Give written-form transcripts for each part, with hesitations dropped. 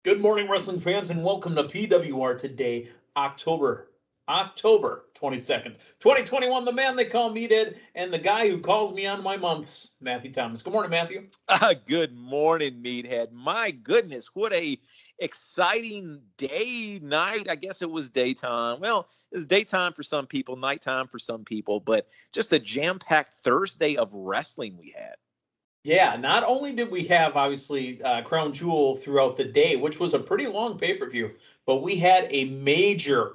Good morning, wrestling fans, and welcome to PWR Today, October 22nd, 2021. The man they call Meathead and the guy who calls me on my months, Matthew Thomas. Good morning, Matthew. Good morning, Meathead. My goodness, what a exciting day, night. I guess it was daytime. Well, it was daytime for some people, nighttime for some people, but just a jam-packed Thursday of wrestling we had. Yeah, not only did we have, obviously, Crown Jewel throughout the day, which was a pretty long pay-per-view, but we had a major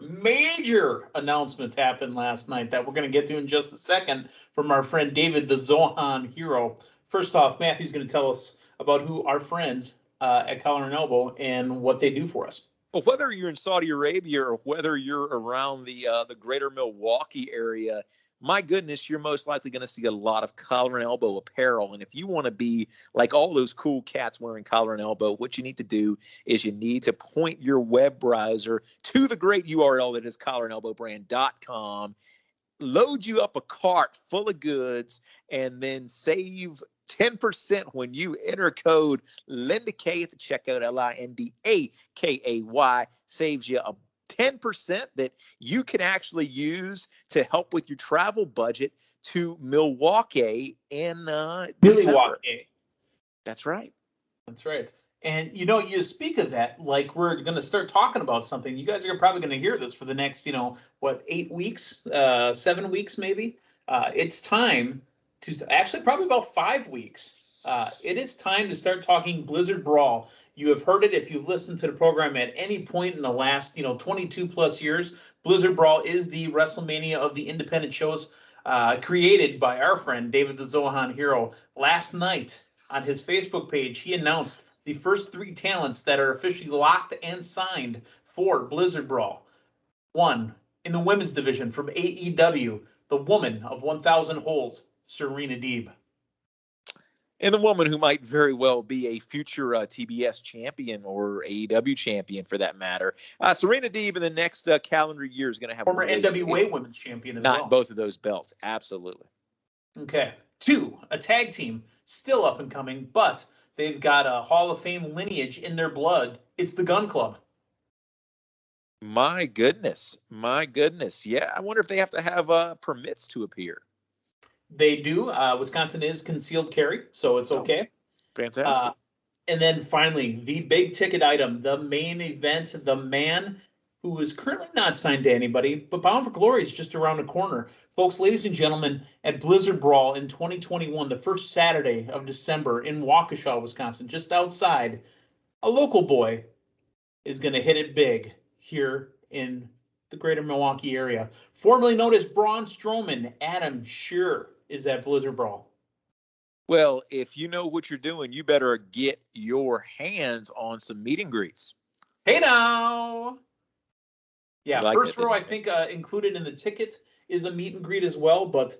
announcement happen last night that we're going to get to in just a second from our friend David the Zohan Hero. First off, Matthew's going to tell us about who our friends at Collar and Elbow and what they do for us. Well, whether you're in Saudi Arabia or whether you're around the greater Milwaukee area, my goodness, you're most likely going to see a lot of collar and elbow apparel. And if you want to be like all those cool cats wearing collar and elbow, what you need to do is you need to point your web browser to the great URL that is collarandelbowbrand.com, load you up a cart full of goods, and then save 10% when you enter code LINDAKay at the checkout. LINDAKAY saves you a 10% that you can actually use to help with your travel budget to Milwaukee in December. That's right. That's right. And, you speak of that, like we're going to start talking about something. You guys are probably going to hear this for the next, 8 weeks, 7 weeks, maybe. It's time to actually probably about 5 weeks. It is time to start talking Blizzard Brawl. You have heard it if you've listened to the program at any point in the last, 22 plus years. Blizzard Brawl is the WrestleMania of the independent shows, created by our friend David the Zohan Hero. Last night on his Facebook page, he announced the first 3 talents that are officially locked and signed for Blizzard Brawl. One, in the women's division from AEW, the woman of 1,000 holds, Serena Deeb. And the woman who might very well be a future TBS champion or AEW champion for that matter. Serena Deeb in the next calendar year is going to have former NWA women's champion as well. Not both of those belts. Absolutely. Okay. 2, a tag team still up and coming, but they've got a Hall of Fame lineage in their blood. It's the Gun Club. My goodness. Yeah, I wonder if they have to have permits to appear. They do. Wisconsin is concealed carry, so it's okay. Fantastic. And then finally, the big ticket item, the main event, the man who is currently not signed to anybody, but Bound for Glory is just around the corner. Folks, ladies and gentlemen, at Blizzard Brawl in 2021, the first Saturday of December in Waukesha, Wisconsin, just outside, a local boy is going to hit it big here in the greater Milwaukee area. Formerly known as Braun Strowman, Adam Scherr is at Blizzard Brawl. Well, if you know what you're doing, you better get your hands on some meet and greets. Hey now! Yeah, like first row, I think, included in the ticket is a meet and greet as well, but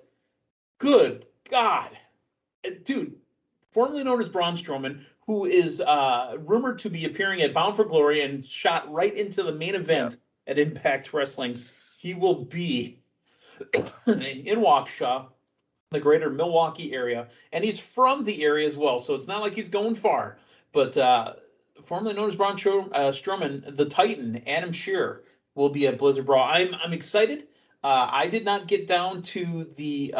good God. Dude, formerly known as Braun Strowman, who is rumored to be appearing at Bound for Glory and shot right into the main event at Impact Wrestling. He will be in Waukesha, the greater Milwaukee area, and he's from the area as well, so it's not like he's going far. But formerly known as Braun Strowman, the Titan, Adam Scherr, will be at Blizzard Brawl. I'm excited. I did not get down to the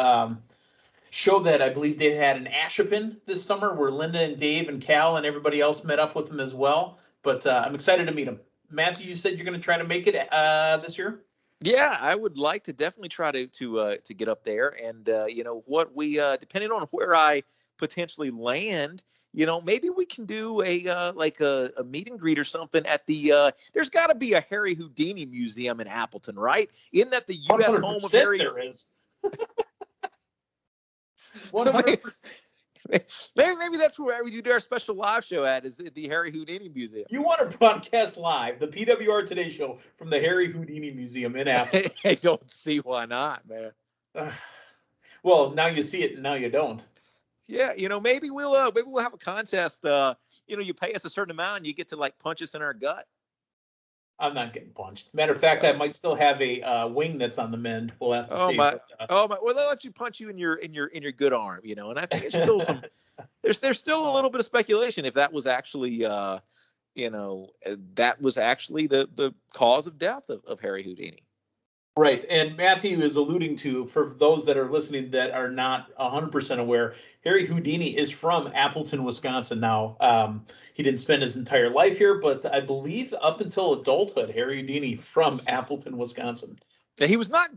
show that I believe they had in Appleton this summer, where Linda and Dave and Cal and everybody else met up with him as well. But I'm excited to meet him. Matthew, you said you're going to try to make it this year? Yeah, I would like to definitely try to get up there, and what we depending on where I potentially land, maybe we can do a meet and greet or something at the. There's got to be a Harry Houdini museum in Appleton, right? Isn't that the U.S. home of Harry? There is. 100%. Maybe that's where we do our special live show at, is the Harry Houdini Museum. You want to broadcast live the PWR Today show from the Harry Houdini Museum in Appleton? I don't see why not, man. Well, now you see it and now you don't. Yeah, maybe we'll have a contest. You pay us a certain amount and you get to punch us in our gut. I'm not getting punched. Matter of fact, I might still have a wing that's on the mend. We'll have to see. Well, they'll let you punch you in your good arm, and I think it's still some. There's still a little bit of speculation if that was actually that was actually the cause of death of Harry Houdini. Right. And Matthew is alluding to, for those that are listening that are not 100% aware, Harry Houdini is from Appleton, Wisconsin now. He didn't spend his entire life here, but I believe up until adulthood, Harry Houdini from Appleton, Wisconsin. Yeah, he was not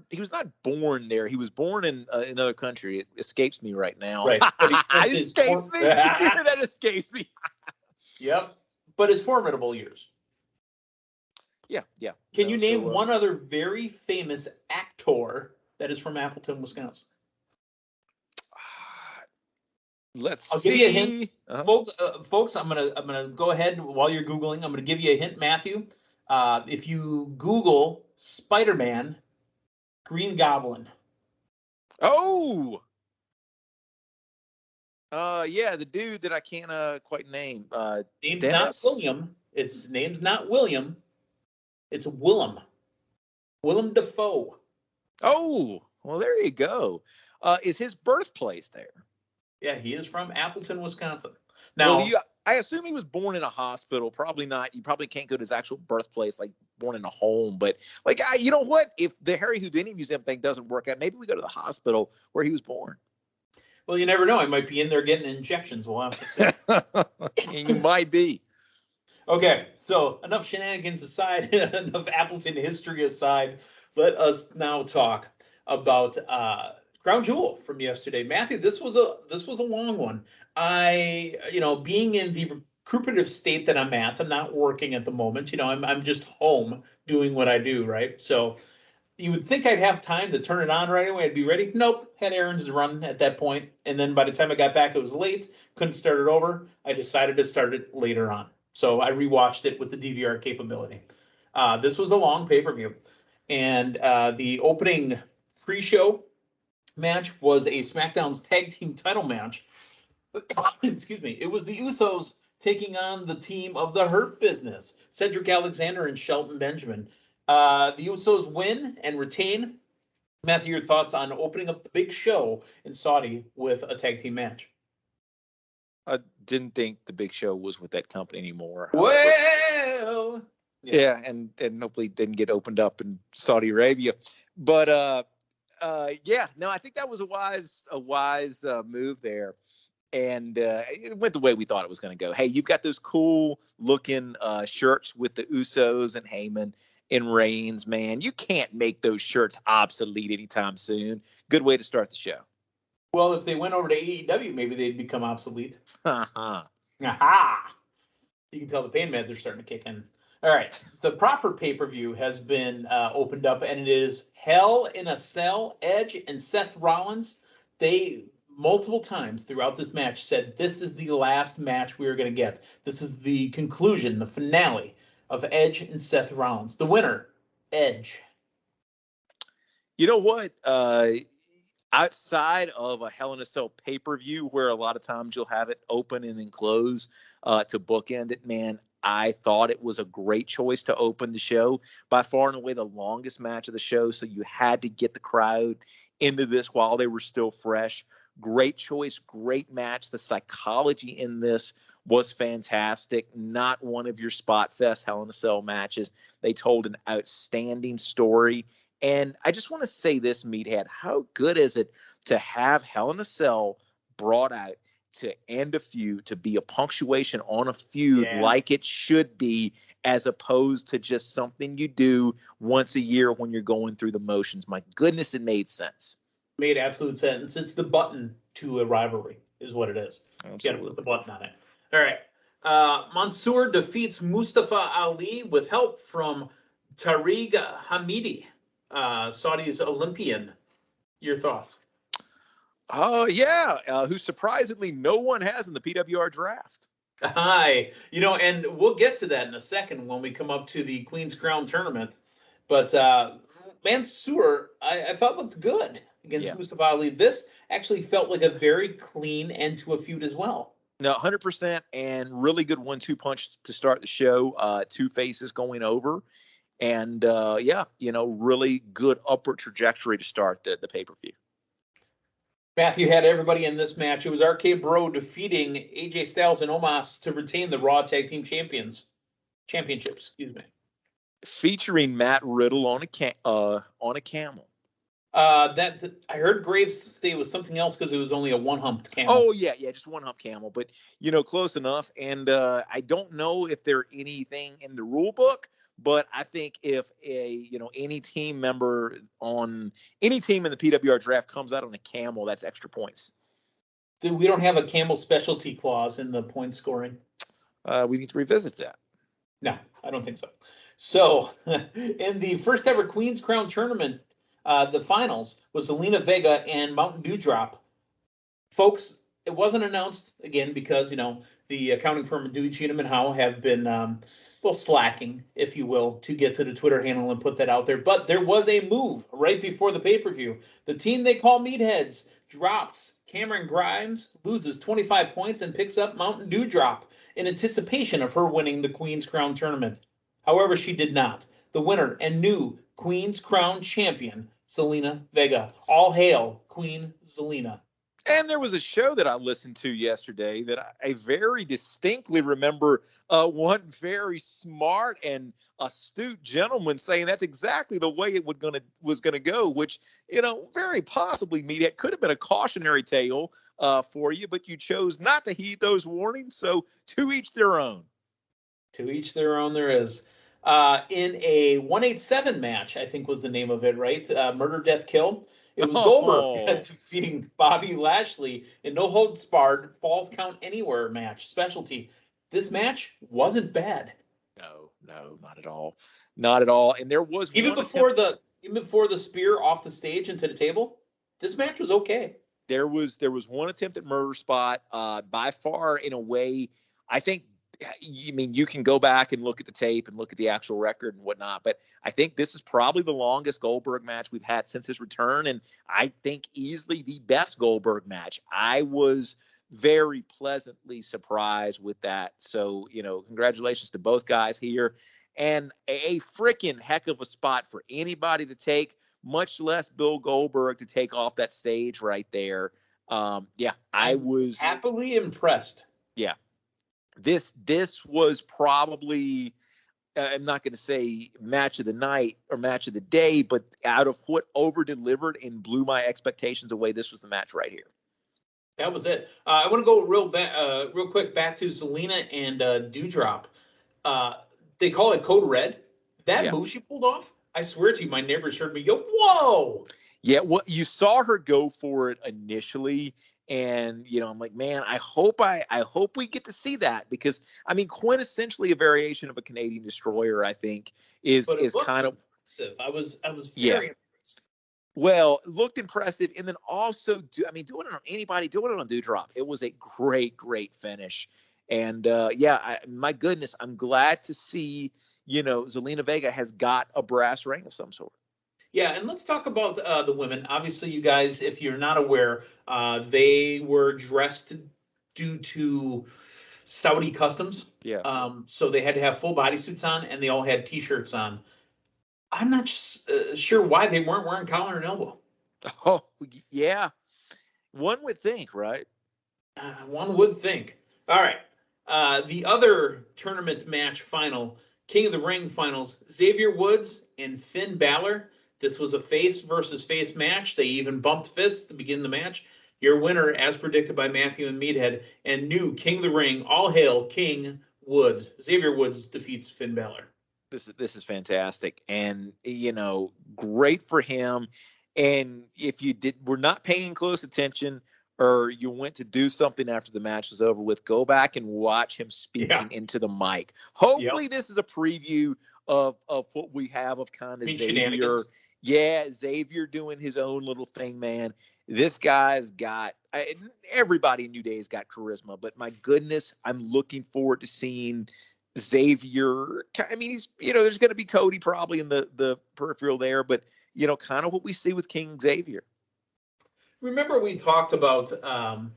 born there. He was born in another country. It escapes me right now. Right. But It escapes me. That escapes me. Yep. But his formidable years. Yeah. Can you name one other very famous actor that is from Appleton, Wisconsin? I'll give you a hint, folks. I'm gonna go ahead while you're googling. I'm gonna give you a hint, Matthew. If you Google Spider-Man, Green Goblin. Oh. Yeah, the dude that I can't quite name. Name's Dennis? not William. Its name's not William. It's Willem. Willem Dafoe. Oh, well, there you go. Is his birthplace there? Yeah, he is from Appleton, Wisconsin. Now, well, I assume he was born in a hospital. Probably not. You probably can't go to his actual birthplace, like born in a home. But you know what? If the Harry Houdini Museum thing doesn't work out, maybe we go to the hospital where he was born. Well, you never know. I might be in there getting injections. We'll have to see. You might be. Okay, so enough shenanigans aside, enough Appleton history aside. Let us now talk about Crown Jewel from yesterday. Matthew, this was a long one. Being in the recuperative state that I'm at, I'm not working at the moment. I'm just home doing what I do, right? So you would think I'd have time to turn it on right away. I'd be ready. Nope, had errands to run at that point. And then by the time I got back, it was late. Couldn't start it over. I decided to start it later on. So I rewatched it with the DVR capability. This was a long pay-per-view. And the opening pre-show match was a SmackDown's tag team title match. Excuse me. It was the Usos taking on the team of the Hurt Business, Cedric Alexander and Shelton Benjamin. The Usos win and retain. Matthew, your thoughts on opening up the big show in Saudi with a tag team match? I didn't think the Big Show was with that company anymore. Well, yeah, and hopefully didn't get opened up in Saudi Arabia. But I think that was a wise move there, and it went the way we thought it was going to go. Hey, you've got those cool looking shirts with the Usos and Heyman and Reigns, man. You can't make those shirts obsolete anytime soon. Good way to start the show. Well, if they went over to AEW, maybe they'd become obsolete. Aha. You can tell the pain meds are starting to kick in. All right. The proper pay-per-view has been opened up, and it is Hell in a Cell. Edge and Seth Rollins, they multiple times throughout this match said this is the last match we are going to get. This is the conclusion, the finale of Edge and Seth Rollins. The winner, Edge. You know what? Outside of a Hell in a Cell pay-per-view where a lot of times you'll have it open and then close to bookend it, man, I thought it was a great choice to open the show. By far and away the longest match of the show, so you had to get the crowd into this while they were still fresh. Great choice, great match. The psychology in this was fantastic. Not one of your spot fest Hell in a Cell matches. They told an outstanding story. And I just want to say this, Meathead, how good is it to have Hell in a Cell brought out to end a feud, to be a punctuation on a feud like it should be, as opposed to just something you do once a year when you're going through the motions. My goodness, it made sense. Made absolute sense. It's the button to a rivalry is what it is. Absolutely. You got to put the button on it. All right. Mansoor defeats Mustafa Ali with help from Tariq Hamidi. Saudi's Olympian. Your thoughts? Who surprisingly no one has in the PWR draft. Hi. And we'll get to that in a second when we come up to the Queen's Crown tournament. But Mansoor, I thought looked good against Mustafa Ali. This actually felt like a very clean end to a feud as well. No, 100%, and really good 1-2 punch to start the show. Two faces going over. And, really good upward trajectory to start the pay-per-view. Matthew had everybody in this match. It was RK Bro defeating AJ Styles and Omos to retain the Raw Tag Team Champions. Championships, excuse me. Featuring Matt Riddle on a camel. That I heard Graves say it was something else because it was only a one-humped camel. Oh yeah, just one hump camel, but close enough. And I don't know if there's anything in the rule book, but I think if any team member on any team in the PWR draft comes out on a camel, that's extra points. We don't have a camel specialty clause in the point scoring. We need to revisit that. No, I don't think so. So, in the first ever Queen's Crown tournament, the finals was Zelina Vega and Mountain Dew Drop. Folks, it wasn't announced, again, because, the accounting firm Dewey, Cheatham and Howe have been, slacking, if you will, to get to the Twitter handle and put that out there. But there was a move right before the pay-per-view. The team they call Meatheads drops Cameron Grimes, loses 25 points, and picks up Mountain Dew Drop in anticipation of her winning the Queen's Crown tournament. However, she did not. The winner and new Queen's Crown champion, Zelina Vega. All hail Queen Zelina. And there was a show that I listened to yesterday that I very distinctly remember one very smart and astute gentleman saying that's exactly the way it was gonna go, which, very possibly, Meathead, could have been a cautionary tale for you, but you chose not to heed those warnings, so to each their own. To each their own there is. In a 187 match, I think was the name of it, right? Murder, Death, Kill. It was Goldberg defeating Bobby Lashley in no holds barred Falls Count Anywhere match specialty. This match wasn't bad. No, not at all. Not at all. And there was even before the spear off the stage into the table, this match was okay. There was one attempt at murder spot. By far, in a way, I think. You can go back and look at the tape and look at the actual record and whatnot, but I think this is probably the longest Goldberg match we've had since his return, and I think easily the best Goldberg match. I was very pleasantly surprised with that. So, congratulations to both guys here, and a freaking heck of a spot for anybody to take, much less Bill Goldberg to take off that stage right there. I was happily impressed. Yeah. This was probably, I'm not going to say match of the night or match of the day, but out of what over-delivered and blew my expectations away, this was the match right here. That was it. I want to go real quick back to Zelina and Dewdrop. They call it Code Red. That move she pulled off, I swear to you, my neighbors heard me go, whoa! Yeah, well, you saw her go for it initially, and I'm like, man, I hope we get to see that, because quintessentially a variation of a Canadian destroyer, I think, is kind of impressive. I was very impressed. Well, it looked impressive, and then also doing it on anybody, doing it on Dewdrop. It was a great finish, and my goodness, I'm glad to see Zelina Vega has got a brass ring of some sort. Yeah, and let's talk about the women. Obviously, you guys, if you're not aware, they were dressed due to Saudi customs. Yeah. So they had to have full bodysuits on, and they all had T-shirts on. I'm not sure why they weren't wearing collar and elbow. Oh, yeah. One would think, right? One would think. All right. The other tournament match final, King of the Ring finals, Xavier Woods and Finn Balor. This was a face versus face match. They even bumped fists to begin the match. Your winner, as predicted by Matthew and Meathead, and new King of the Ring, all hail King Woods. Xavier Woods defeats Finn Balor. This is fantastic, and great for him. And if you were not paying close attention, or you went to do something after the match was over with, go back and watch him speaking into the mic. Hopefully, this is a preview of what we have of kind of Xavier. Yeah, Xavier doing his own little thing, man. This guy's got everybody in New Day's got charisma, but my goodness, I'm looking forward to seeing Xavier. He's there's going to be Cody probably in the peripheral there, but kind of what we see with King Xavier. Remember we talked about one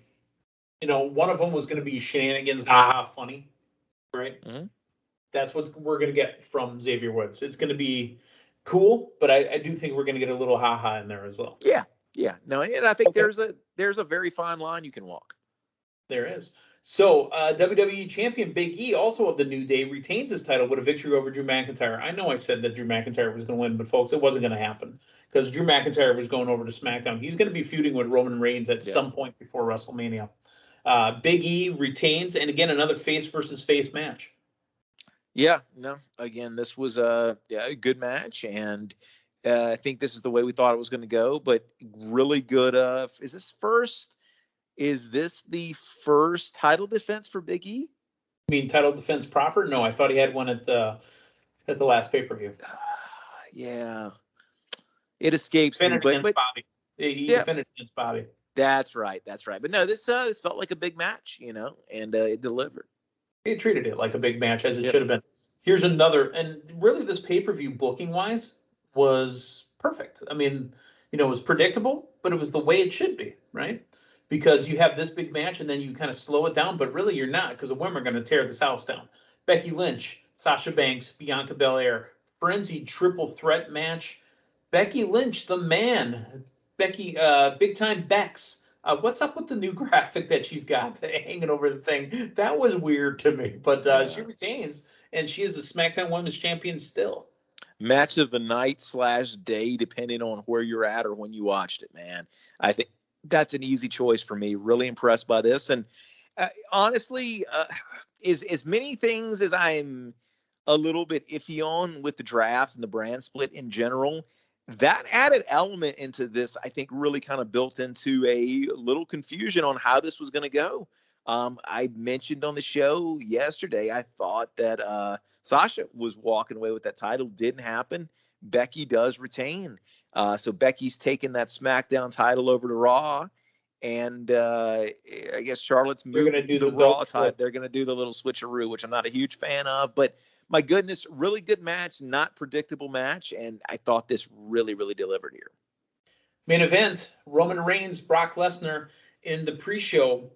of them was going to be shenanigans, haha, funny, right? Mm-hmm. That's what we're going to get from Xavier Woods. It's going to be cool, but I do think we're going to get a little haha in there as well. Yeah. No, and I think there's a very fine line you can walk. There is. So, WWE Champion Big E, also of the New Day, retains his title with a victory over Drew McIntyre. I know I said that Drew McIntyre was going to win, but folks, it wasn't going to happen because Drew McIntyre was going over to SmackDown. He's going to be feuding with Roman Reigns at some point before WrestleMania. Big E retains, and again, another face versus face match. Yeah, no, again, this was a good match, and I think this is the way we thought it was going to go, but really good. Is this the first title defense for Big E? You mean title defense proper? No, I thought he had one at the last pay-per-view. Yeah. It escapes me, but Bobby. He defended against Bobby. That's right. But no, this felt like a big match, and it delivered. He treated it like a big match, as it should have been. Here's another, and really this pay-per-view booking-wise was perfect. I mean, it was predictable, but it was the way it should be, right? Because you have this big match and then you kind of slow it down, but really you're not, because the women are going to tear this house down. Becky Lynch, Sasha Banks, Bianca Belair, frenzied triple threat match. Becky Lynch, the man. Becky, big time Bex. What's up with the new graphic that she's got hanging over the thing? That was weird to me, but she retains, and she is the SmackDown Women's Champion still. Match of the night / day, depending on where you're at or when you watched it, man. I think that's an easy choice for me. Really impressed by this. And honestly, as many things as I'm a little bit iffy on with the draft and the brand split in general, that added element into this, I think, really kind of built into a little confusion on how this was going to go. I mentioned on the show yesterday, I thought that Sasha was walking away with that title. Didn't happen. Becky does retain. So Becky's taking that SmackDown title over to Raw. And I guess Charlotte's moving the Raw title. They're going to do the little switcheroo, which I'm not a huge fan of. But my goodness, really good match, not predictable match. And I thought this really, really delivered here. Main event, Roman Reigns, Brock Lesnar. In the pre-show,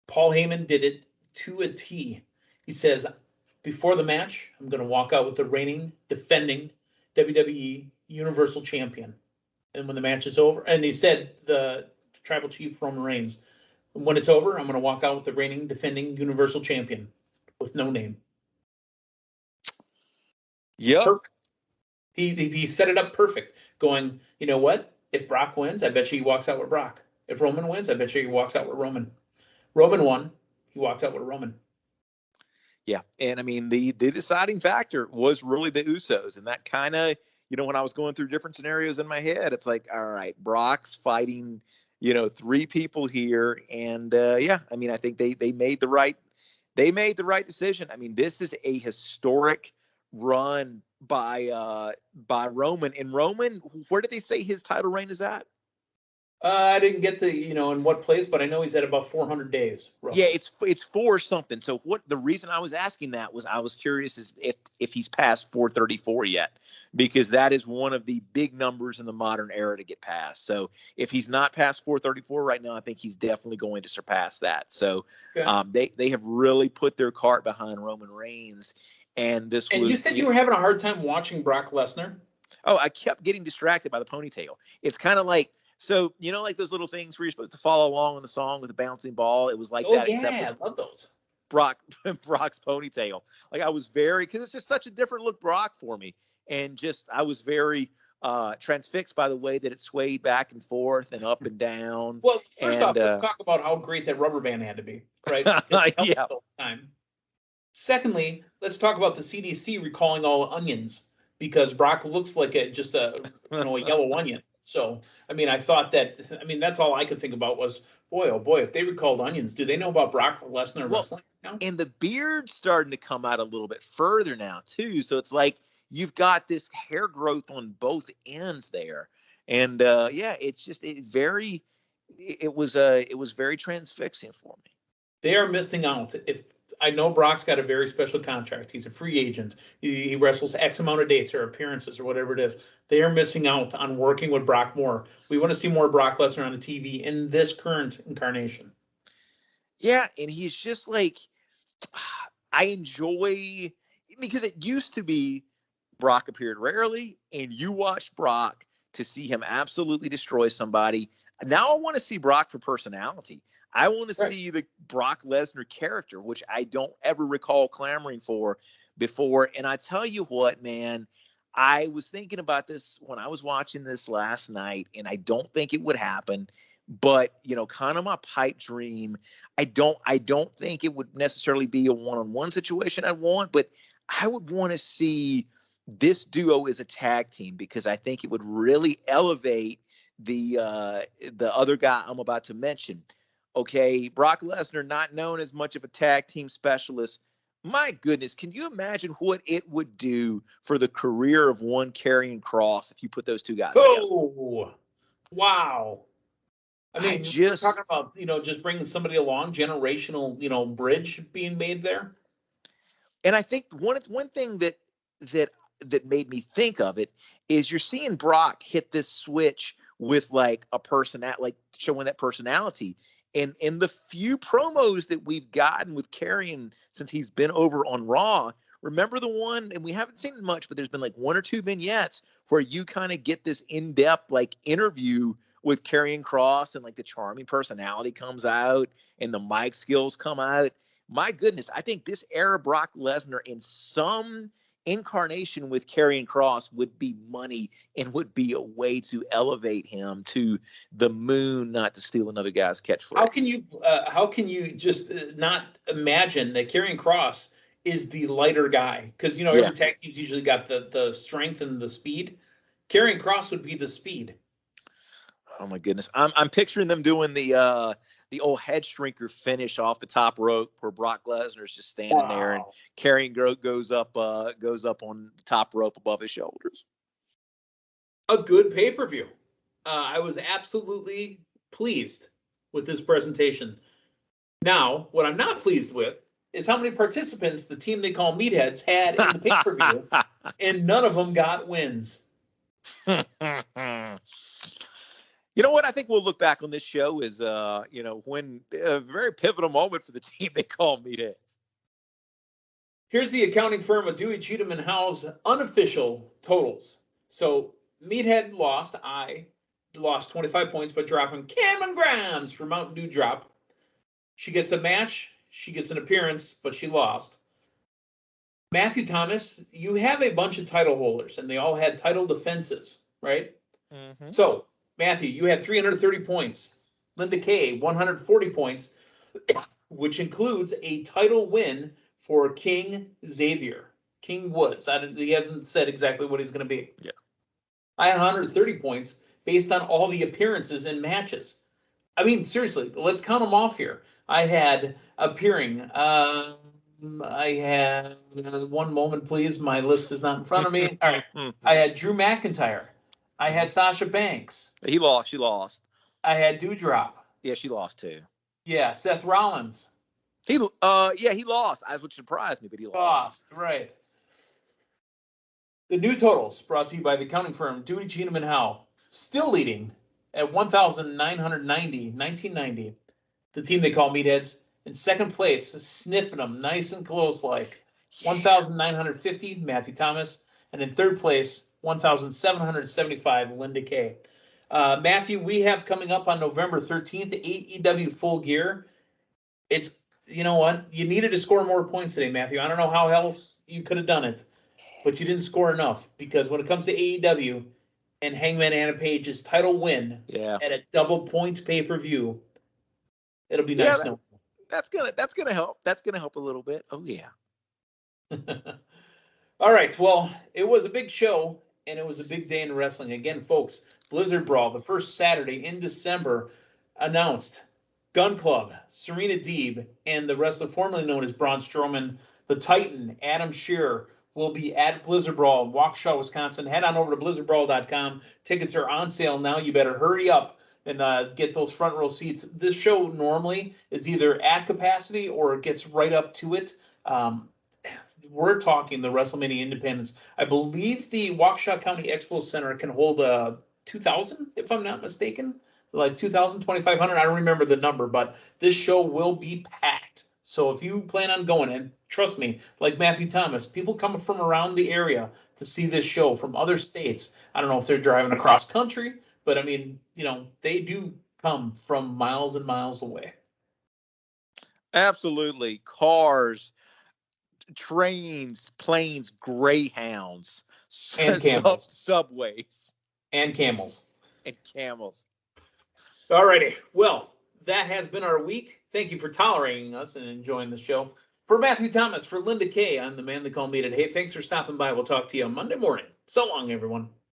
Paul Heyman did it to a T. He says, before the match, I'm going to walk out with the reigning, defending WWE Universal Champion. And when the match is over, and he said the Tribal Chief Roman Reigns, when it's over, I'm going to walk out with the reigning, defending Universal Champion with no name. Yeah. He set it up perfect, going, you know what? If Brock wins, I bet you he walks out with Brock. If Roman wins, I bet you he walks out with Roman. Roman won. He walked out with Roman. Yeah. And I mean, the deciding factor was really the Usos. And that kind of, when I was going through different scenarios in my head, it's like, all right, Brock's fighting, 3 people here. And I mean, I think they made the right decision. I mean, this is a historic run by Roman. And Roman, where did they say his title reign is at? I didn't get in what place, but I know he's at about 400 days. Roughly. Yeah, it's 4 something. So the reason I was asking that was I was curious is if he's past 434 yet, because that is one of the big numbers in the modern era to get past. So if he's not past 434 right now, I think he's definitely going to surpass that. So they have really put their cart behind Roman Reigns, and this was. And you said you were having a hard time watching Brock Lesnar. Oh, I kept getting distracted by the ponytail. It's kind of like. So, like those little things where you're supposed to follow along in the song with the bouncing ball. It was like that. Yeah, I love those. Brock's ponytail. Like I was because it's just such a different look Brock for me. And I was very transfixed by the way that it swayed back and forth and up and down. Well, first off, let's talk about how great that rubber band had to be, right? Yeah. Time. Secondly, let's talk about the CDC recalling all onions because Brock looks like a yellow onion. So, I mean, I thought that's all I could think about was, boy, oh boy, if they recalled onions, do they know about Brock Lesnar wrestling now? And the beard's starting to come out a little bit further now, too. So it's like you've got this hair growth on both ends there. And, it was very transfixing for me. They are missing out. If I know Brock's got a very special contract. He's a free agent. He wrestles X amount of dates or appearances or whatever it is. They are missing out on working with Brock more. We want to see more Brock Lesnar on the TV in this current incarnation. Yeah, and he's just like, I enjoy, because it used to be Brock appeared rarely, and you watched Brock to see him absolutely destroy somebody. Now I want to see Brock for personality. I want to see the Brock Lesnar character, which I don't ever recall clamoring for before. And I tell you what, man, I was thinking about this when I was watching this last night, and I don't think it would happen. But, kind of my pipe dream. I don't think it would necessarily be a one-on-one situation I want, but I would want to see this duo as a tag team, because I think it would really elevate the other guy I'm about to mention. Okay, Brock Lesnar, not known as much of a tag team specialist. My goodness, can you imagine what it would do for the career of one Karrion Kross if you put those two guys together? Oh, wow. I mean, we're talking about, just bringing somebody along, generational, bridge being made there. And I think one thing that made me think of it is you're seeing Brock hit this switch with like a like showing that personality. And in the few promos that we've gotten with Karrion since he's been over on Raw, remember the one, and we haven't seen it much, but there's been like one or two vignettes where you kind of get this in-depth like interview with Karrion Kross, and like the charming personality comes out and the mic skills come out. My goodness, I think this era Brock Lesnar in some incarnation with Karrion Kross would be money and would be a way to elevate him to the moon, not to steal another guy's catchphrase. How can you just not imagine that Karrion Kross is the lighter guy? Because, every tag team's usually got the strength and the speed. Karrion Kross would be the speed. Oh my goodness. I'm picturing them doing the old head shrinker finish off the top rope where Brock Lesnar's just standing there and Karrion goes up on the top rope above his shoulders. A good pay-per-view. I was absolutely pleased with this presentation. Now, what I'm not pleased with is how many participants the team they call Meatheads had in the pay-per-view, and none of them got wins. You know what? I think we'll look back on this show as, when a very pivotal moment for the team they call Meatheads. Here's the accounting firm of Dewey, Cheatham, and Howe's unofficial totals. So Meathead lost. I lost 25 points by dropping Cameron Grimes for Mountain Dew drop. She gets a match. She gets an appearance, but she lost. Matthew Thomas, you have a bunch of title holders, and they all had title defenses, right? Mm-hmm. So Matthew, you had 330 points. Linda Kay, 140 points, which includes a title win for King Xavier. King Woods. He hasn't said exactly what he's going to be. Yeah. I had 130 points based on all the appearances in matches. I mean, seriously, let's count them off here. I had appearing. I had one moment, please. My list is not in front of me. All right. I had Drew McIntyre. I had Sasha Banks. He lost. She lost. I had Dewdrop. Yeah, she lost too. Yeah, Seth Rollins. He lost. Which surprised me, but he lost. Right. The new totals brought to you by the accounting firm Dewey, Cheatham, and Howe. Still leading at 1990. The team they call Meatheads. In second place, sniffing them nice and close, like 1,950, Matthew Thomas. And in third place, 1,775, Linda Kay. Matthew, we have coming up on November 13th, AEW Full Gear. It's, you know what? You needed to score more points today, Matthew. I don't know how else you could have done it, but you didn't score enough, because when it comes to AEW and Hangman Adam Page's title win at a double points pay-per-view, it'll be nice. That's gonna help. That's gonna help a little bit. Oh yeah. All right. Well, it was a big show, and it was a big day in wrestling. Again, folks, Blizzard Brawl, the first Saturday in December, announced Gun Club, Serena Deeb, and the wrestler formerly known as Braun Strowman, the Titan, Adam Shearer, will be at Blizzard Brawl in Waukesha, Wisconsin. Head on over to blizzardbrawl.com. Tickets are on sale now. You better hurry up and get those front row seats. This show normally is either at capacity or it gets right up to it. We're talking the WrestleMania Independence. I believe the Waukesha County Expo Center can hold 2,000, if I'm not mistaken. Like 2,000, 2,500. I don't remember the number, but this show will be packed. So if you plan on going, and trust me, like Matthew Thomas, people coming from around the area to see this show from other states. I don't know if they're driving across country, but I mean, they do come from miles and miles away. Absolutely. Cars, trains, planes, greyhounds, And camels. subways, and camels. and camels. All righty. Well, that has been our week. Thank you for tolerating us and enjoying the show. For Matthew Thomas, for Linda Kay, I'm the man they call Meathead. Hey, thanks for stopping by. We'll talk to you on Monday morning. So long, everyone.